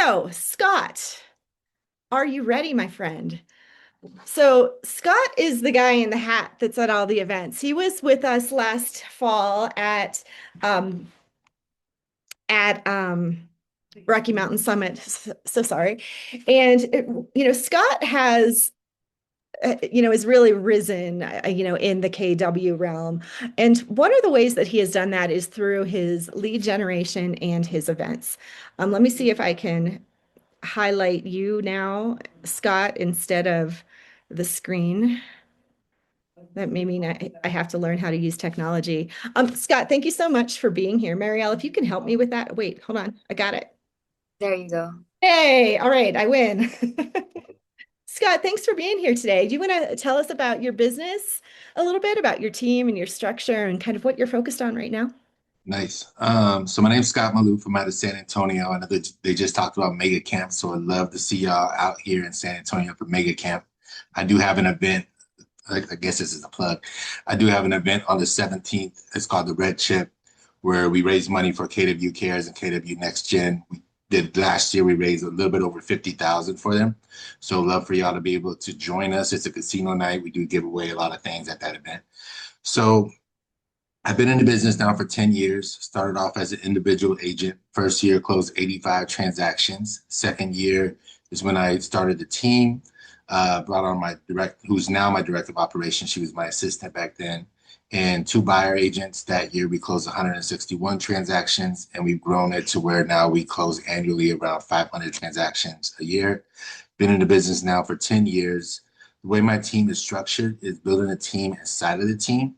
So, Scott, are you ready, my friend? So, Scott is the guy in the hat that's at all the events. He was with us last fall um at Rocky Mountain Summit. So sorry. And Scott has is really risen, in the KW realm. And one of the ways that he has done that is through his lead generation and his events. Let me see if I can highlight you now, Scott, instead of the screen. That may mean I have to learn how to use technology. Scott, thank you so much for being here. Marielle, if you can help me with that. Wait, hold on. I got it. There you go. Hey, all right, I win. Scott, thanks for being here today. Do you want to tell us about your business a little bit, about your team and your structure and kind of what you're focused on right now? Nice. So my name's Scott Malouff. I'm out of San Antonio. I know they just talked about mega camp, so I'd love to see y'all out here in San Antonio for mega camp. I do have an event. I guess this is a plug. I do have an event on the 17th. It's called the Red Chip, where we raise money for KW Cares and KW Next Gen. We did last year. We raised a little bit over 50,000 for them. So love for y'all to be able to join us. It's a casino night. We do give away a lot of things at that event. So I've been in the business now for 10 years. Started off as an individual agent. First year closed 85 transactions. Second year is when I started the team. Brought on who's now my director of operations. She was my assistant back then. And two buyer agents. That year we closed 161 transactions, and we've grown it to where now we close annually around 500 transactions a year. Been in the business now for 10 years. The way my team is structured is building a team inside of the team.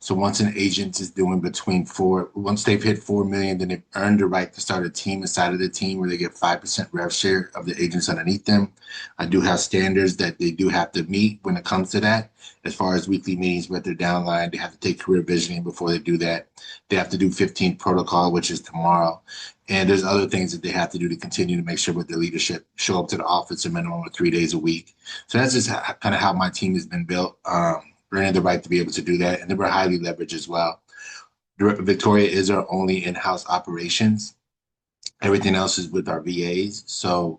So once an agent is doing once they've hit 4 million, then they've earned the right to start a team inside of the team where they get 5% rev share of the agents underneath them. I do have standards that they do have to meet when it comes to that. As far as weekly meetings with their downline, they have to take career visioning before they do that. They have to do 15 protocol, which is tomorrow. And there's other things that they have to do to continue to make sure with their leadership show up to the office a minimum of 3 days a week. So that's just kind of how my team has been built. Earning the right to be able to do that. And then we're highly leveraged as well. Victoria is our only in-house operations. Everything else is with our VAs. So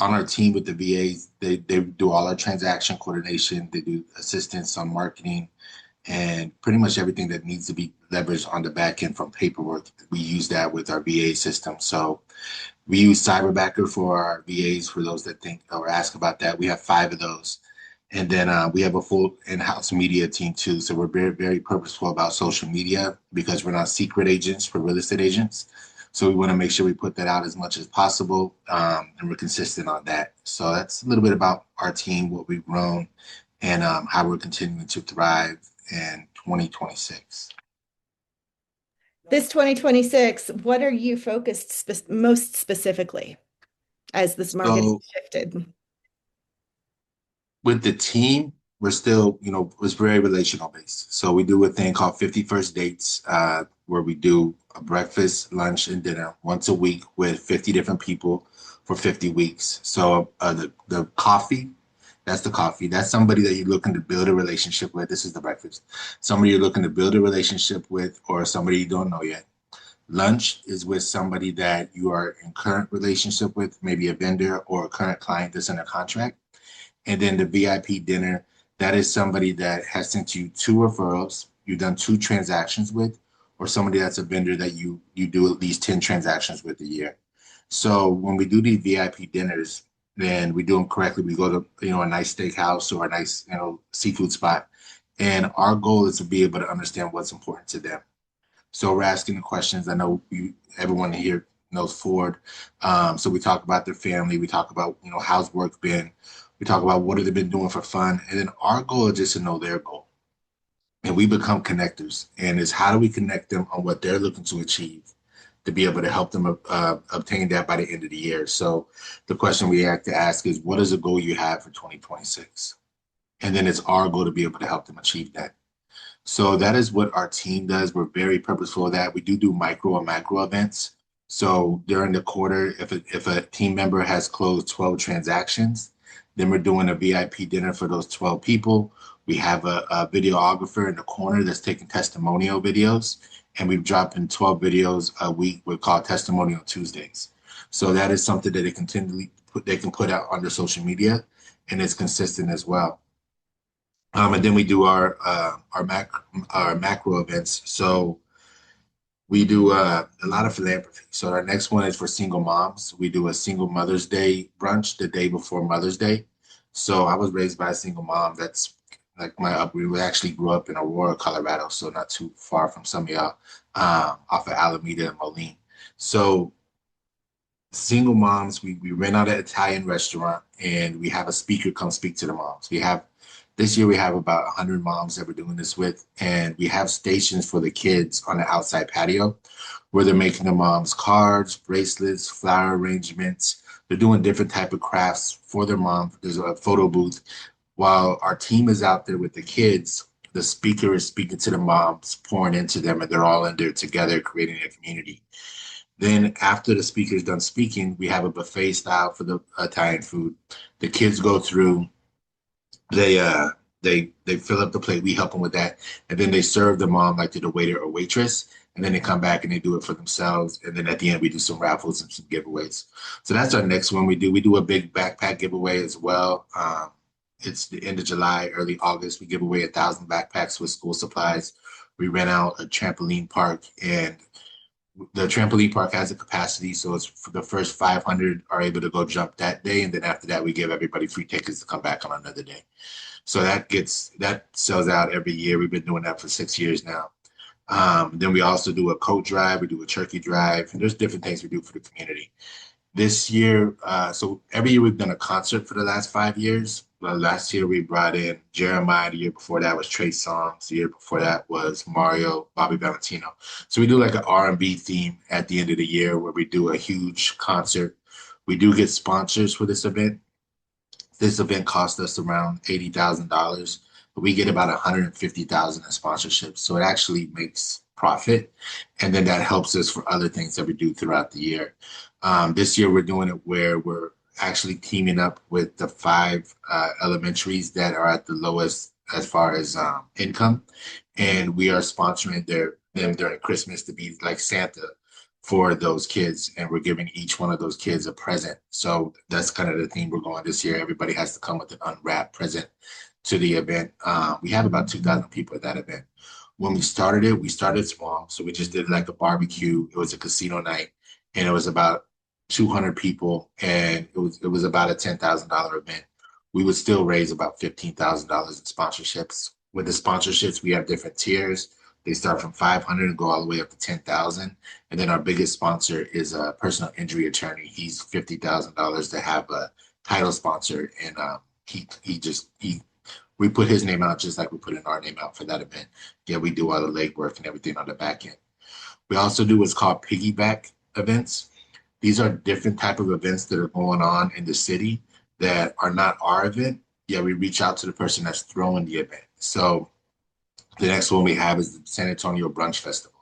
on our team with the VAs, they do all our transaction coordination. They do assistance on marketing and pretty much everything that needs to be leveraged on the back end from paperwork. We use that with our VA system. So we use Cyberbacker for our VAs for those that think or ask about that. We have 5 of those. And then we have a full in-house media team too. So we're very, very purposeful about social media because we're not secret agents for real estate agents. So we want to make sure we put that out as much as possible, and we're consistent on that. So that's a little bit about our team, what we've grown, and how we're continuing to thrive in 2026. This 2026, what are you focused most specifically as this market has So shifted? with the team, we're still, it's very relational based. So we do a thing called 51st dates, where we do a breakfast, lunch, and dinner once a week with 50 different people for 50 weeks. So the coffee, that's the coffee. That's somebody that you're looking to build a relationship with. This is the breakfast. Somebody you're looking to build a relationship with, or somebody you don't know yet. Lunch is with somebody that you are in current relationship with, maybe a vendor or a current client that's in a contract. And then the VIP dinner, that is somebody that has sent you 2 referrals, you've done 2 transactions with, or somebody that's a vendor that you do at least 10 transactions with a year. So when we do these VIP dinners, then we do them correctly. We go to a nice steakhouse or a nice seafood spot, and our goal is to be able to understand what's important to them. So we're asking the questions. I know everyone here knows Ford. So we talk about their family. We talk about, how's work been. We talk about what have they been doing for fun. And then our goal is just to know their goal. And we become connectors. And it's how do we connect them on what they're looking to achieve to be able to help them obtain that by the end of the year. So the question we have to ask is, what is the goal you have for 2026? And then it's our goal to be able to help them achieve that. So that is what our team does. We're very purposeful of that. We do micro and macro events. So during the quarter, if a team member has closed 12 transactions, then we're doing a VIP dinner for those 12 people. We have a videographer in the corner that's taking testimonial videos, and we've dropped in 12 videos a week. We're called Testimonial Tuesdays. So that is something that they can put out on their social media, and it's consistent as well. And then we do our macro events. So we do a lot of philanthropy. So our next one is for single moms. We do a single Mother's Day brunch the day before Mother's Day. So I was raised by a single mom. That's like my upbringing. We actually grew up in Aurora, Colorado, so not too far from some of y'all, off of Alameda and Moline. So single moms, we rent out an Italian restaurant and we have a speaker come speak to the moms. We have this year we have about 100 moms that we're doing this with, and we have stations for the kids on the outside patio where they're making the moms cards, bracelets, flower arrangements. They're doing different type of crafts for their mom. There's a photo booth. While our team is out there with the kids, the speaker is speaking to the moms, pouring into them, and they're all in there together creating a community. Then after the speaker's done speaking, we have a buffet style for the Italian food. The kids go through, they they fill up the plate, we help them with that, and then they serve the mom like to the waiter or waitress, and then they come back and they do it for themselves. And then at the end we do some raffles and some giveaways. So that's our next one we do. We do a big backpack giveaway as well. It's the end of July, early August. We give away 1,000 backpacks with school supplies. We rent out a trampoline park, and the trampoline park has a capacity, so it's for the first 500 are able to go jump that day, and then after that, we give everybody free tickets to come back on another day. So that sells out every year. We've been doing that for 6 years now. Then we also do a coat drive, we do a turkey drive, and there's different things we do for the community. This year, so every year we've done a concert for the last 5 years. Last year we brought in Jeremiah. The year before that was Trey Songz. The year before that was Mario, Bobby Valentino. So we do like an R&B theme at the end of the year where we do a huge concert. We do get sponsors for this event. This event cost us around $80,000, but we get about 150,000 in sponsorships. So it actually makes profit, and then that helps us for other things that we do throughout the year. This year we're doing it where we're actually teaming up with the five elementaries that are at the lowest as far as income, and we are sponsoring them during Christmas to be like Santa for those kids, and we're giving each one of those kids a present. So that's kind of the theme we're going this year. Everybody has to come with an unwrapped present to the event. We have about 2,000 people at that event. When we started small. So we just did like a barbecue. It was a casino night, and it was about 200 people, and it was about a $10,000 event. We would still raise about $15,000 in sponsorships. With the sponsorships, we have different tiers. They start from 500 and go all the way up to 10,000. And then our biggest sponsor is a personal injury attorney. He's $50,000 to have a title sponsor, and he we put his name out just like we put in our name out for that event. Yeah, we do all the legwork and everything on the back end. We also do what's called piggyback events. These are different type of events that are going on in the city that are not our event. Yeah, we reach out to the person that's throwing the event. So the next one we have is the San Antonio Brunch Festival.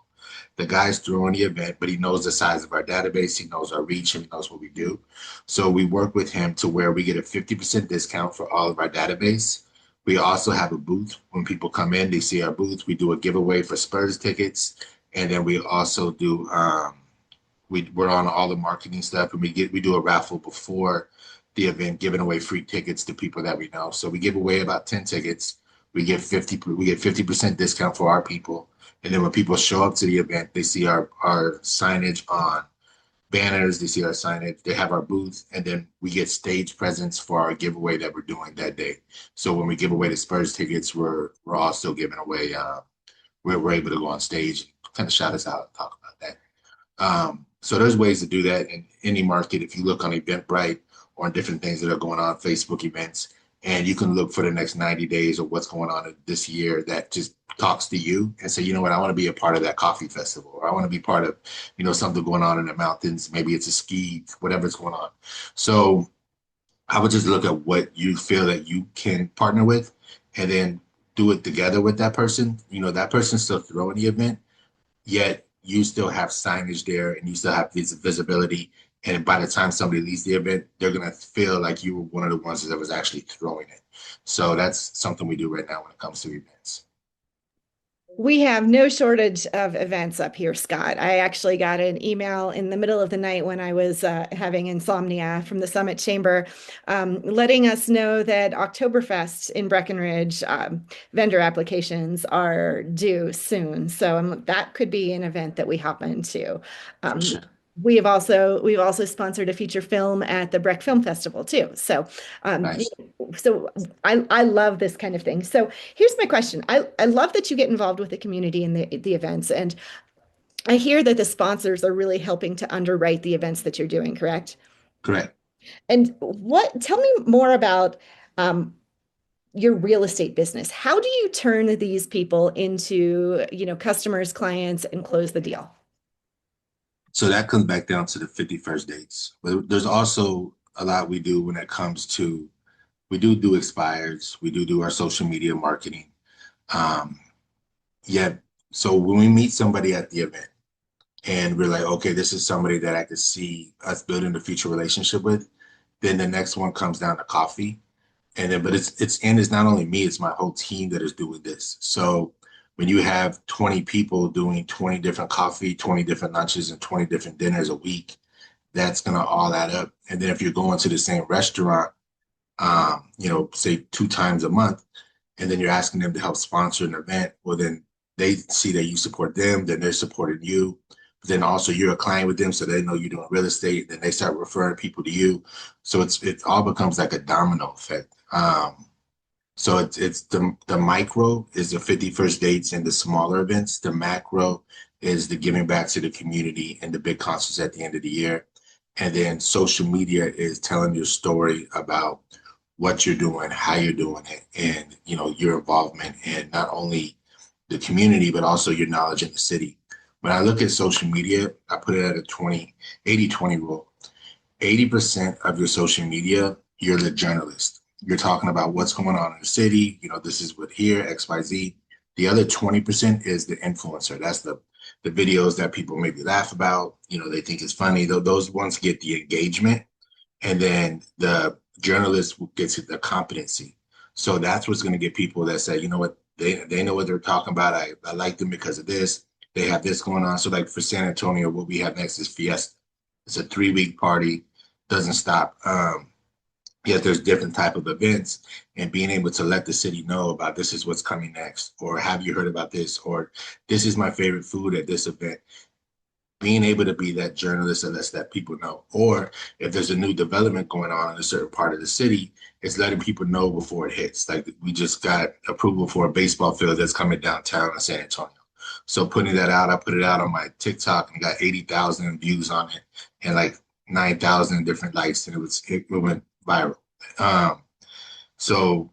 The guy's throwing the event, but he knows the size of our database, he knows our reach, and he knows what we do. So we work with him to where we get a 50% discount for all of our database. We also have a booth. When people come in, they see our booth. We do a giveaway for Spurs tickets. And then we also do we're on all the marketing stuff, and we do a raffle before the event, giving away free tickets to people that we know. So we give away about 10 tickets. We get 50% discount for our people. And then when people show up to the event, they see our signage on banners, they see our signage, they have our booth, and then we get stage presence for our giveaway that we're doing that day. So when we give away the Spurs tickets, we're also giving away we're able to go on stage and kind of shout us out and talk about that. So there's ways to do that in any market. If you look on Eventbrite or on different things that are going on, Facebook events, and you can look for the next 90 days of what's going on this year that just talks to you and say, you know what, I want to be a part of that coffee festival, or I want to be part of, something going on in the mountains. Maybe it's a ski, whatever's going on. So I would just look at what you feel that you can partner with, and then do it together with that person. That person's still throwing the event, yet you still have signage there and you still have this visibility. And by the time somebody leaves the event, they're going to feel like you were one of the ones that was actually throwing it. So that's something we do right now when it comes to events. We have no shortage of events up here, Scott. I actually got an email in the middle of the night when I was having insomnia from the Summit Chamber, letting us know that Oktoberfest in Breckenridge vendor applications are due soon. So that could be an event that we hop into. For Um, sure. we've also sponsored a feature film at the Breck Film Festival too. So um, Nice. so I love this kind of thing. So here's my question. I love that you get involved with the community and the events. And I hear that the sponsors are really helping to underwrite the events that you're doing, correct? Correct. And tell me more about um, your real estate business. How do you turn these people into, customers, clients, and close the deal? So that comes back down to the 51st dates. But there's also a lot we do when it comes to, we do expires. We do our social media marketing. Um, yeah. So when we meet somebody at the event and we're like, okay, this is somebody that I could see us building a future relationship with, then the next one comes down to coffee. And then, but it's not only me, it's my whole team that is doing this. So when you have 20 people doing 20 different coffee, 20 different lunches, and 20 different dinners a week, that's gonna all add up. And then if you're going to the same restaurant, say 2 times a month, and then you're asking them to help sponsor an event, well, then they see that you support them, then they're supporting you. But then also you're a client with them, so they know you're doing real estate. Then they start referring people to you, so it all becomes like a domino effect. So it's the micro is the 51st dates and the smaller events. The macro is the giving back to the community and the big concerts at the end of the year. And then social media is telling your story about what you're doing, how you're doing it, and your involvement in not only the community, but also your knowledge in the city. When I look at social media, I put it at a 80-20 rule. 80% of your social media, you're the journalist. You're talking about what's going on in the city. This is what here, XYZ. The other 20% is the influencer. That's the videos that people maybe laugh about. They think it's funny. Those ones get the engagement. And then the journalist gets the competency. So that's what's going to get people that say, you know what, they know what they're talking about. I like them because of this. They have this going on. So like for San Antonio, what we have next is Fiesta. It's a 3-week party, doesn't stop. Yet there's different type of events, and being able to let the city know about this is what's coming next, or have you heard about this, or this is my favorite food at this event. Being able to be that journalist that lets that people know, or if there's a new development going on in a certain part of the city, it's letting people know before it hits. Like we just got approval for a baseball field that's coming downtown in San Antonio. So putting that out, I put it out on my TikTok and got 80,000 views on it and like 9,000 different likes, and it went viral. Um, so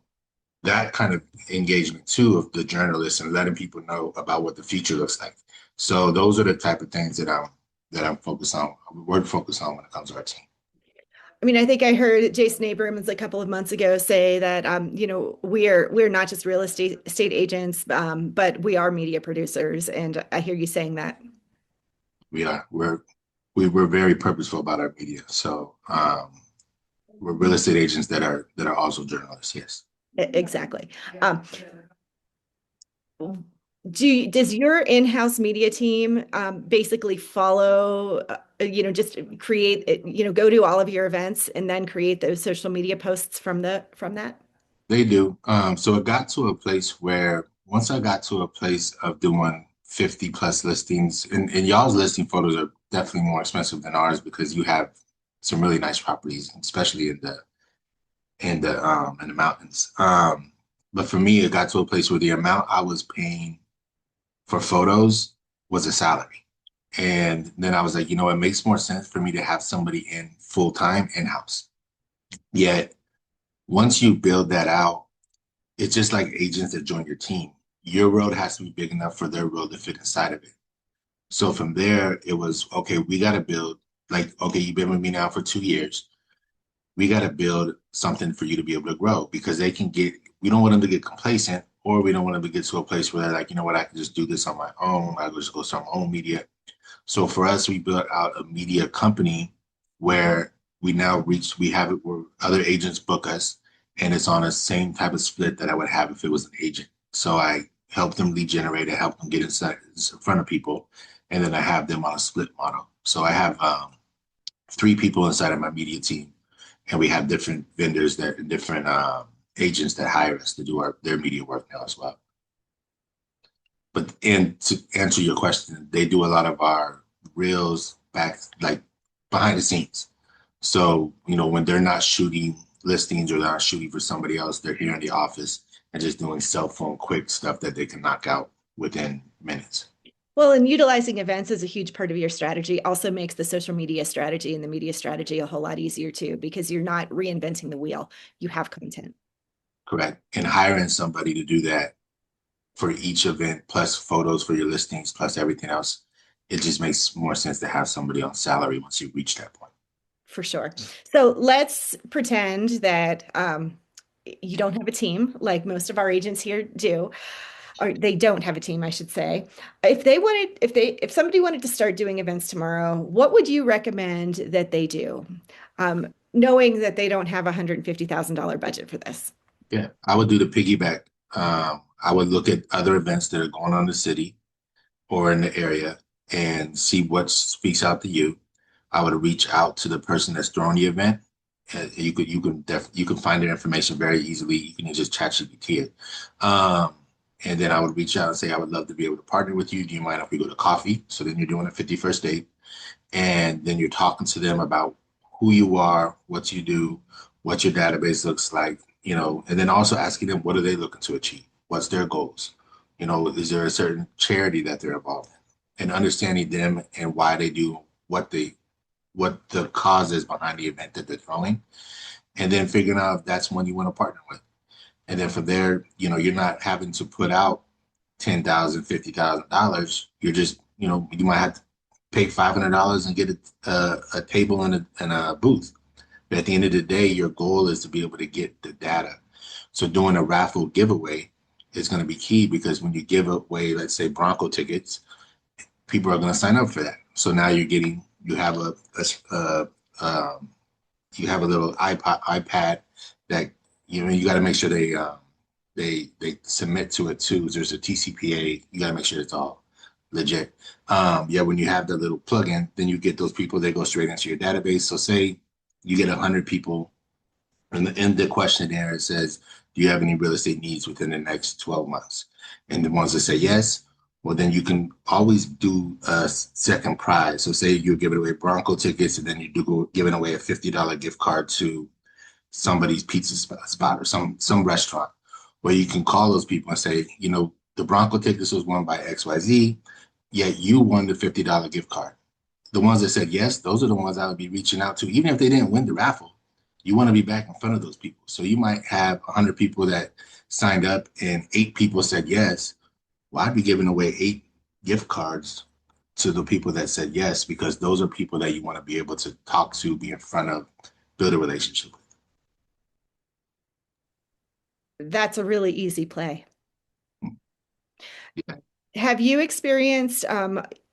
that kind of engagement too of the journalists and letting people know about what the future looks like. So those are the type of things that I'm focused on. We're focused on when it comes to our team. I mean, I think I heard Jason Abrams a couple of months ago say that we're not just real estate agents, but we are media producers, and I hear you saying that. We are we're very purposeful about our media. So we're real estate agents that are also journalists. Yes. Exactly. Um, does your in-house media team basically follow, just create, go to all of your events and then create those social media posts from that? They do. So it got to a place where once I got to a place of doing 50 plus listings, and y'all's listing photos are definitely more expensive than ours because you have some really nice properties, especially in the mountains. But for me, it got to a place where the amount I was paying for photos was a salary. And then I was like, it makes more sense for me to have somebody in full time in house. Yet once you build that out, it's just like agents that join your team. Your road has to be big enough for their road to fit inside of it. So from there, it was okay, we got to build, like, okay, you've been with me now for 2 years. We got to build something for you to be able to grow because we don't want them to get complacent, or we don't want them to get to a place where they're like, you know what, I can just do this on my own. I just go start my own media. So for us, we built out a media company where we have it where other agents book us, and it's on the same type of split that I would have if it was an agent. So I help them lead generate and help them get in front of people. And then I have them on a split model. So I have three people inside of my media team, and we have different vendors that different agents that hire us to do their media work now as well. But and to answer your question, they do a lot of our reels back like behind the scenes. So, when they're not shooting listings or they're not shooting for somebody else, they're here in the office and just doing cell phone quick stuff that they can knock out within minutes. Well, and utilizing events is a huge part of your strategy also makes the social media strategy and the media strategy a whole lot easier too, because you're not reinventing the wheel. You have content. Correct. And hiring somebody to do that for each event, plus photos for your listings, plus everything else, it just makes more sense to have somebody on salary once you reach that point. For sure. So let's pretend that you don't have a team like most of our agents here do, or they don't have a team, I should say. If somebody wanted to start doing events tomorrow, what would you recommend that they do? Knowing that they don't have a $150,000 budget for this. Yeah, I would do the piggyback. I would look at other events that are going on in the city or in the area and see what speaks out to you. I would reach out to the person that's throwing the event. You can find their information very easily. You can just chat GPT it. And then I would reach out and say, I would love to be able to partner with you. Do you mind if we go to coffee? So then you're doing a 51st date. And then you're talking to them about who you are, what you do, what your database looks like, and then also asking them what are they looking to achieve? What's their goals? Is there a certain charity that they're involved in? And understanding them and why they do what the cause is behind the event that they're throwing, and then figuring out if that's one you want to partner with. And then from there, you're not having to put out $10,000, $50,000. You're just, you might have to pay $500 and get a table and a booth. But at the end of the day, your goal is to be able to get the data. So doing a raffle giveaway is going to be key because when you give away, let's say Bronco tickets, people are going to sign up for that. So now you have you have a little iPad that you got to make sure they submit to it too. There's a TCPA. You got to make sure it's all legit. Yeah, when you have the little plugin, then you get those people. They go straight into your database. So say you get 100 people, and in the questionnaire it says, "Do you have any real estate needs within the next 12 months?" And the ones that say yes, well, then you can always do a second prize. So say you're giving away Bronco tickets, and then you do go giving away a $50 gift card to somebody's pizza spot or some restaurant, where you can call those people and say, the Bronco tickets was won by XYZ, yet you won the $50 gift card. The ones that said yes, those are the ones I would be reaching out to, even if they didn't win the raffle. You want to be back in front of those people. So you might have 100 people that signed up and 8 people said yes. Well, I'd be giving away 8 gift cards to the people that said yes, because those are people that you want to be able to talk to, be in front of, build a relationship with. That's a really easy play. Yeah. Have you experienced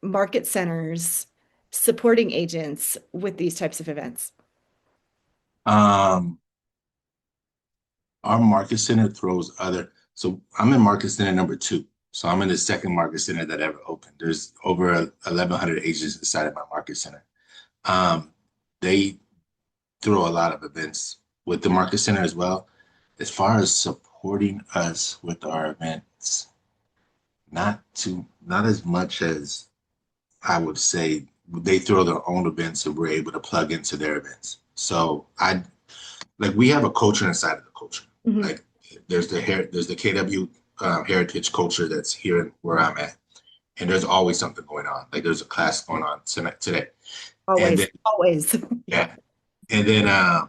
market centers supporting agents with these types of events? Um, our market center throws so I'm in market center number 2. So I'm in the second market center that ever opened. There's over 1,100 agents inside of my market center. They throw a lot of events with the market center as well. As far as supporting us with our events, not as much as I would say. They throw their own events and we're able to plug into their events. So we have a culture inside of the culture. Mhm. Like there's the KW heritage culture that's here where I'm at, and there's always something going on. Like there's a class going on today, and Always, then always. Yeah. yeah,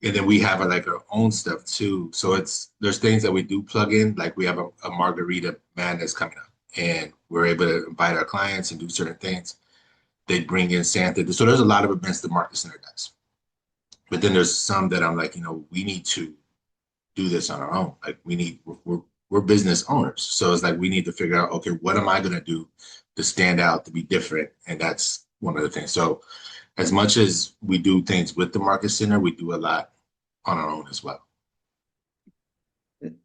and then we have like our own stuff too. So there's things that we do plug in. Like we have a margarita man that's coming up, and we're able to invite our clients and do certain things. They bring in Santa. So there's a lot of events the Market Center does. But then there's some that I'm like, we need to do this on our own. Like we're business owners. So it's like we need to figure out, okay, what am I going to do to stand out, to be different? And that's one of the things. So as much as we do things with the Market Center, we do a lot on our own as well.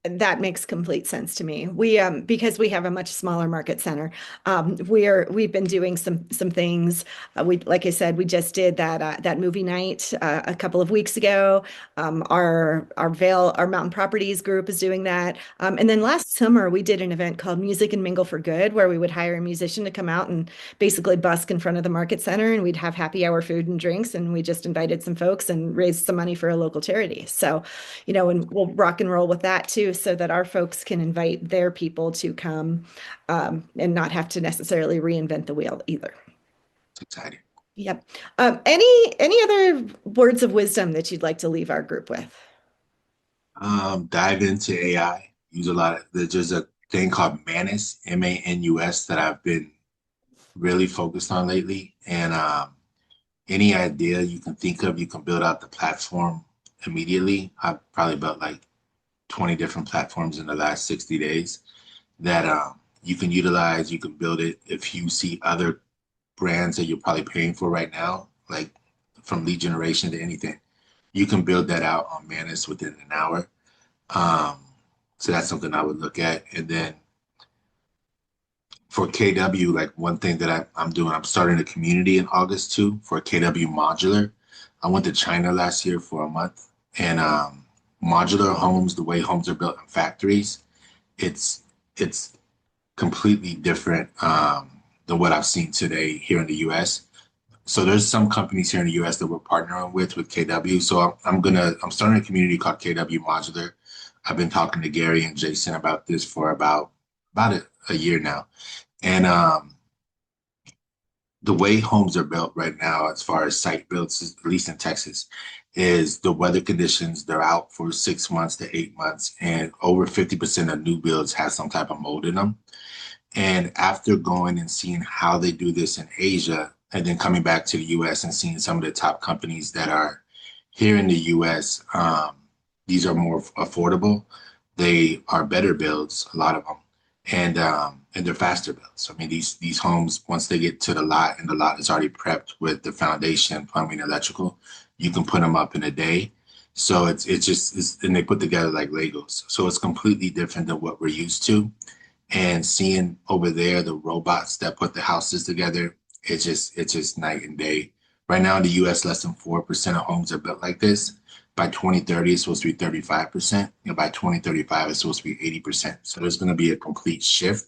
That makes complete sense to me. We because we have a much smaller market center, we've been doing some things. We like I said, we just did that movie night a couple of weeks ago. Our Mountain Properties group is doing that. And then last summer we did an event called Music and Mingle for Good, where we would hire a musician to come out and basically busk in front of the market center, and we'd have happy hour food and drinks, and we just invited some folks and raised some money for a local charity. So, and we'll rock and roll with that too, so that our folks can invite their people to come, and not have to necessarily reinvent the wheel either. It's exciting. Yep. Any other words of wisdom that you'd like to leave our group with? Dive into AI. Use a lot of, there's just a thing called Manus, Manus, that I've been really focused on lately. And any idea you can think of, you can build out the platform immediately. I've probably built like 20 different platforms in the last 60 days that you can utilize. You can build it if you see other brands that you're probably paying for right now, like from lead generation to anything. You can build that out on Manus within an hour. Um, so that's something I would look at. And then for KW, like one thing that I'm doing, I'm starting a community in August too for KW Modular. I went to China last year for a month, and modular homes, the way homes are built in factories, it's completely different than what I've seen today here in the US. So there's some companies here in the US that we're partnering with KW. So I'm starting a community called KW Modular. I've been talking to Gary and Jason about this for about a year now. And the way homes are built right now, as far as site builds, at least in Texas, is the weather conditions. They're out for 6 months to 8 months, and over 50% of new builds have some type of mold in them. And after going and seeing how they do this in Asia, and then coming back to the US and seeing some of the top companies that are here in the US, these are more affordable. They are better builds, a lot of them, and they're faster builds. I mean, these homes, once they get to the lot and the lot is already prepped with the foundation, plumbing, electrical, you can put them up in a day. So and they put together like Legos. So it's completely different than what we're used to. And seeing over there the robots that put the houses together, it's just night and day. Right now in the US, less than 4% of homes are built like this. By 2030, it's supposed to be 35%. And by 2035, it's supposed to be 80%. So there's going to be a complete shift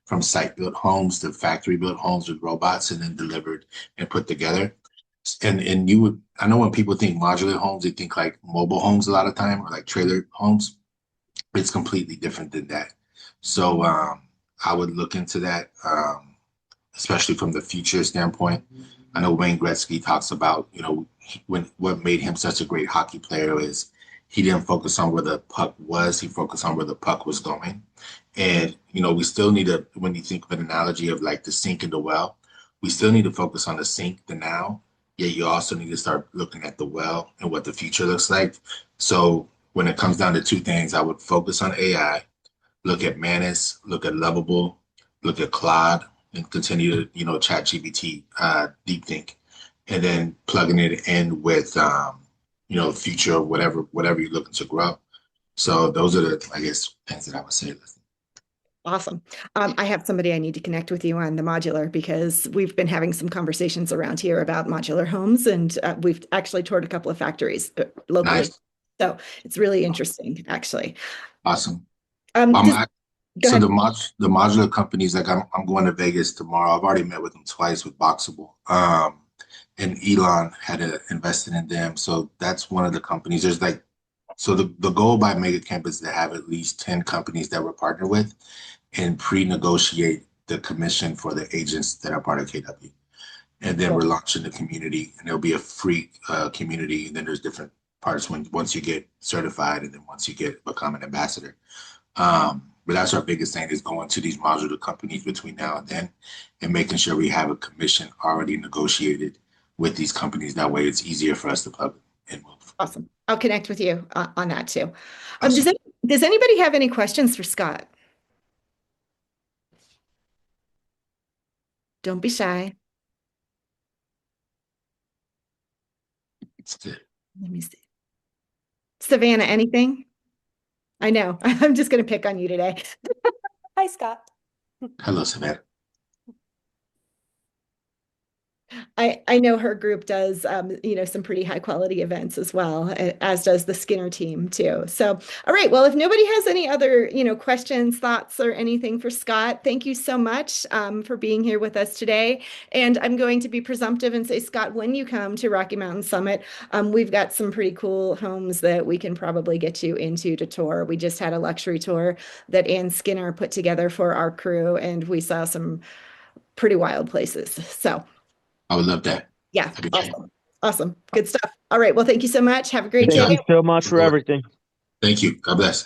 from site-built homes to factory-built homes with robots and then delivered and put together. And I know when people think modular homes, they think like mobile homes a lot of time or like trailer homes. It's completely different than that. So I would look into that, especially from the future standpoint. I know Wayne Gretzky talks about, when what made him such a great hockey player is he didn't focus on where the puck was, he focused on where the puck was going. And, we still need to, when you think of an analogy of like the sink and the well, we still need to focus on the sink, the now, yet you also need to start looking at the well and what the future looks like. So when it comes down to two things, I would focus on AI, look at Manus, look at Lovable, look at Claude, and continue to, chat GPT, deep think, and then plugging it in with, future, whatever you're looking to grow. So those are the, I guess, things that I would say. Awesome. I have somebody I need to connect with you on the modular, because we've been having some conversations around here about modular homes, and we've actually toured a couple of factories locally. Nice. So it's really interesting, actually. Awesome. Um, Um, does, I, Go so ahead. the modular companies, like I'm going to Vegas tomorrow. I've already met with them twice with Boxable. And Elon had invested in them. So that's one of the companies. There's like, so the goal by Mega Camp is to have at least 10 companies that we're partnered with and pre-negotiate the commission for the agents that are part of KW. And then we're Cool. launching the community, and it'll be a free community. And then there's different parts once you get certified, and then once you become an ambassador. But that's our biggest thing, is going to these modular companies between now and then and making sure we have a commission already negotiated with these companies. That way it's easier for us to plug and move. Awesome. I'll connect with you on that too. Um, does, Awesome. any, does anybody have any questions for Scott? Don't be shy. That's it. Let me see. Savannah, anything? I know. I'm just going to pick on you today. Hi, Scott. Hello, Savannah. I know her group does some pretty high quality events as well, as does the Skinner team too. So, all right, well, if nobody has any other questions, thoughts, or anything for Scott, thank you so much for being here with us today. And I'm going to be presumptive and say, Scott, when you come to Rocky Mountain Summit, we've got some pretty cool homes that we can probably get you into to tour. We just had a luxury tour that Ann Skinner put together for our crew, and we saw some pretty wild places. So. I would love that. Yeah, That'd be great. awesome. Awesome. Good stuff. All right. Well, thank you so much. Have a great day. Thank you so much Look for forward. everything. Thank you. God bless.